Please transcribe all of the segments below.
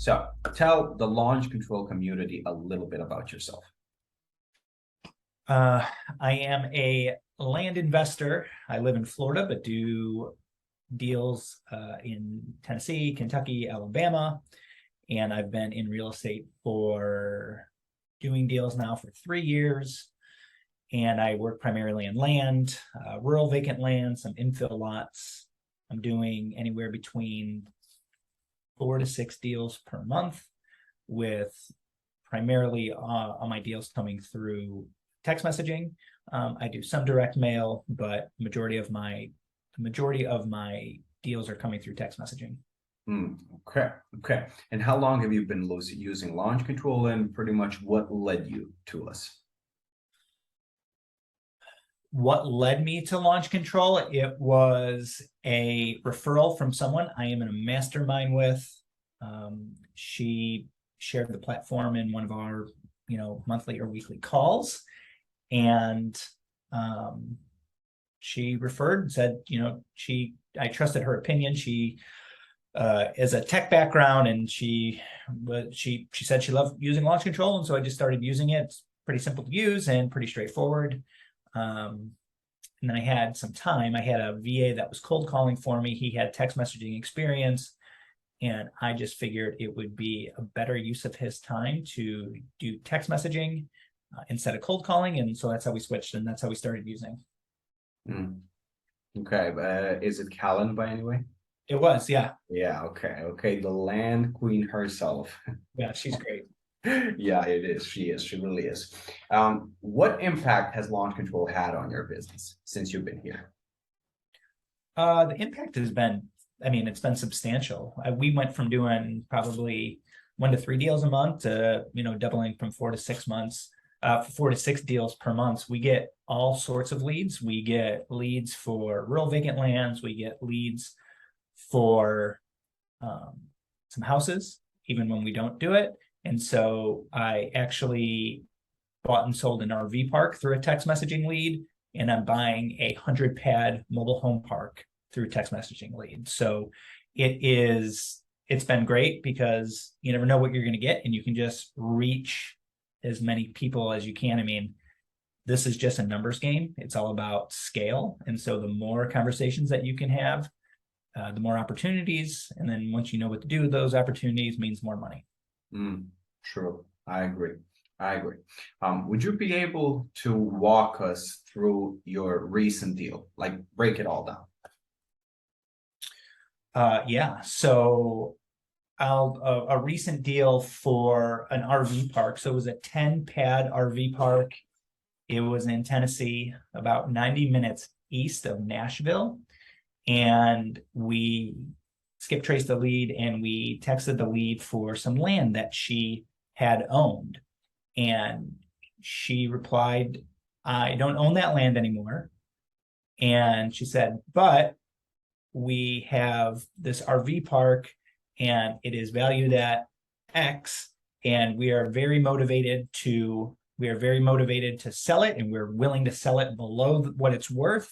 So tell the launch control community a little bit about yourself. I am a land investor. I live in Florida, but do deals in Tennessee, Kentucky, Alabama. And I've been in real estate for doing deals now for 3 years. And I work primarily in land, rural vacant land, some infill lots. I'm doing anywhere between 4 to 6 deals per month, with primarily all my deals coming through text messaging. I do some direct mail, but the majority of my deals are coming through text messaging. Okay. And how long have you been using launch control, and pretty much what led you to us? What led me to launch control? It was a referral from someone I am in a mastermind with. She shared the platform in one of our, monthly or weekly calls, and she referred and said, I trusted her opinion. She is a tech background, and she said she loved using launch control, and so I just started using it. It's pretty simple to use and pretty straightforward. And then I had some time. I had a VA that was cold calling for me. He had text messaging experience, and I just figured it would be a better use of his time to do text messaging instead of cold calling. And so that's how we switched, and that's how we started using. Okay. Is it Callan by any way? It was, yeah. Yeah. Okay. The land queen herself. Yeah, she's great. Yeah, it is. She really is. What impact has launch control had on your business since you've been here? The impact has been, it's been substantial. We went from doing probably 1 to 3 deals a month to, doubling from 4 to 6 months, 4 to 6 deals per month. We get all sorts of leads. We get leads for rural vacant lands. We get leads for some houses, even when we don't do it. And so I actually bought and sold an RV park through a text messaging lead, and I'm buying a 100-pad mobile home park through text messaging lead. So it's been great because you never know what you're going to get, and you can just reach as many people as you can. This is just a numbers game. It's all about scale. And so the more conversations that you can have, the more opportunities. And then once you know what to do with those opportunities, means more money. True. I agree. Would you be able to walk us through your recent deal, like break it all down? Yeah. So a recent deal for an RV park. So it was a 10-pad RV park. It was in Tennessee, about 90 minutes east of Nashville. And we skip traced the lead, and we texted the lead for some land that she had owned. And she replied, I don't own that land anymore. And she said, but we have this RV park, and it is valued at X, and we are very motivated to sell it, and we're willing to sell it below what it's worth.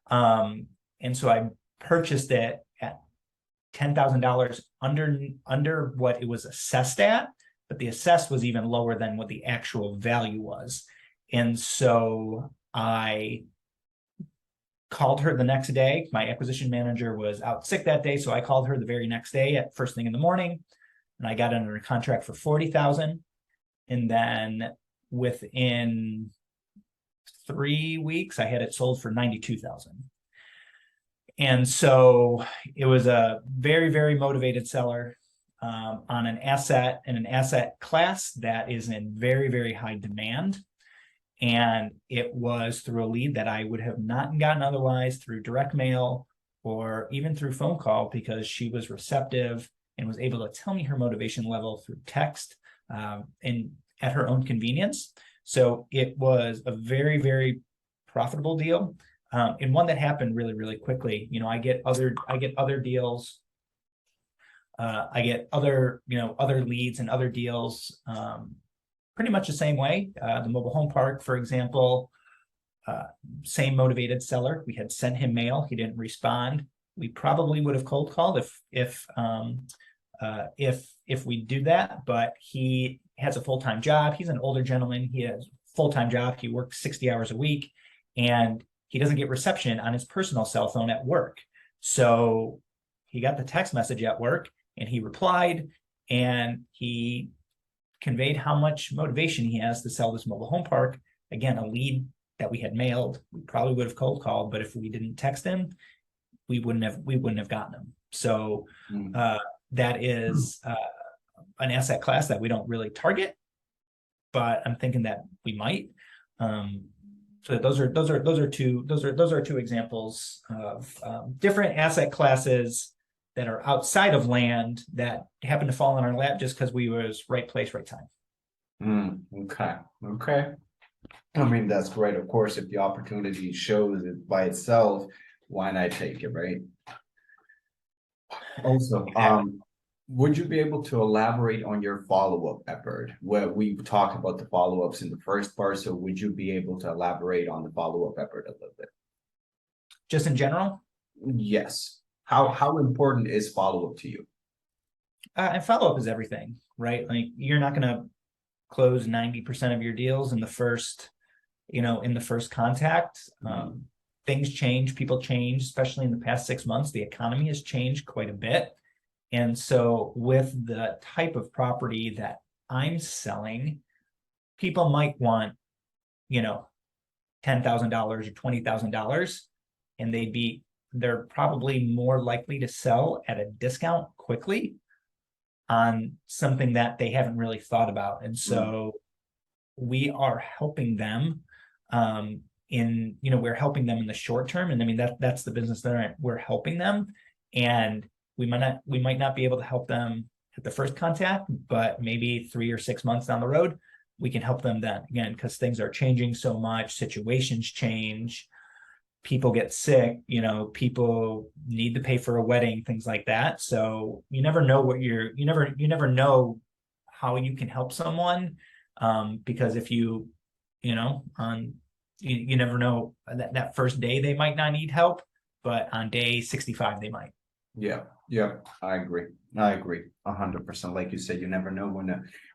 And so I purchased it at $10,000 under what it was assessed at, but the assess was even lower than what the actual value was. And so I called her the next day. My acquisition manager was out sick that day, so I called her the very next day at first thing in the morning, and I got under a contract for $40,000. And then within 3 weeks, I had it sold for $92,000. And so it was a very, very motivated seller on an asset class that is in very, very high demand. And it was through a lead that I would have not gotten otherwise, through direct mail or even through phone call, because she was receptive and was able to tell me her motivation level through text and at her own convenience. So it was a very, very profitable deal. And one that happened really, really quickly. I get other deals. I get other leads and other deals pretty much the same way. The mobile home park, for example, same motivated seller. We had sent him mail. He didn't respond. We probably would have cold called if if we do that, but he has a full-time job. He's an older gentleman. He has a full-time job. He works 60 hours a week, and he doesn't get reception on his personal cell phone at work. So he got the text message at work, and he replied, and he conveyed how much motivation he has to sell this mobile home park. Again, a lead that we had mailed. We probably would have cold called, but if we didn't text him, we wouldn't have gotten him. So that is an asset class that we don't really target, but I'm thinking that we might. So those are two examples of different asset classes that are outside of land that happen to fall in our lap just because we was right place, right time. Okay. I mean, that's great. Of course, if the opportunity shows it by itself, why not take it, right? Also, would you be able to elaborate on your follow-up effort? Where we talked about the follow-ups in the first part, so would you be able to elaborate on the follow-up effort a little bit? Just in general? Yes. How important is follow-up to you? And follow-up is everything, right? Like, you're not going to close 90% of your deals in the first contact. Things change, people change, especially in the past 6 months. The economy has changed quite a bit. And so with the type of property that I'm selling, people might want, $10,000 or $20,000, and they're probably more likely to sell at a discount quickly on something that they haven't really thought about. And so we are helping them we're helping them in the short term. And I mean, that's the business that we're helping them. And we might not be able to help them at the first contact, but maybe 3 or 6 months down the road, we can help them then again, because things are changing so much, situations change, people get sick, people need to pay for a wedding, things like that. So you never know you never know how you can help someone. Because if you never know that first day they might not need help, but on day 65 they might. Yeah, I agree 100%. Like you said, you never know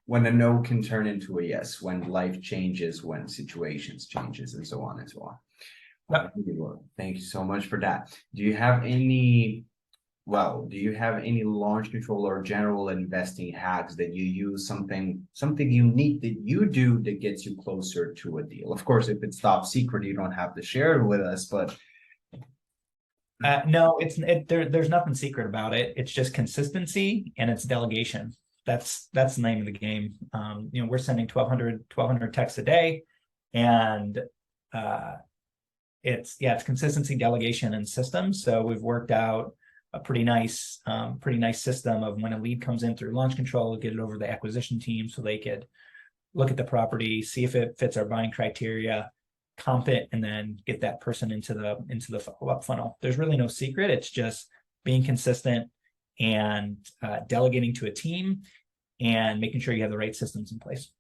when a no can turn into a yes, when life changes, when situations changes, and so on and so on. Thank you so much for that. Do you have any launch control or general investing hacks that you use, something unique that you do that gets you closer to a deal? Of course, if it's top secret, you don't have to share it with us, but no, there's nothing secret about it. It's just consistency and it's delegation. That's the name of the game. We're sending 1,200 texts a day, and it's consistency, delegation, and systems. So we've worked out a pretty nice system of when a lead comes in through launch control, we'll get it over the acquisition team so they could look at the property, see if it fits our buying criteria, comp it, and then get that person into the follow-up funnel. There's really no secret. It's just being consistent and delegating to a team and making sure you have the right systems in place.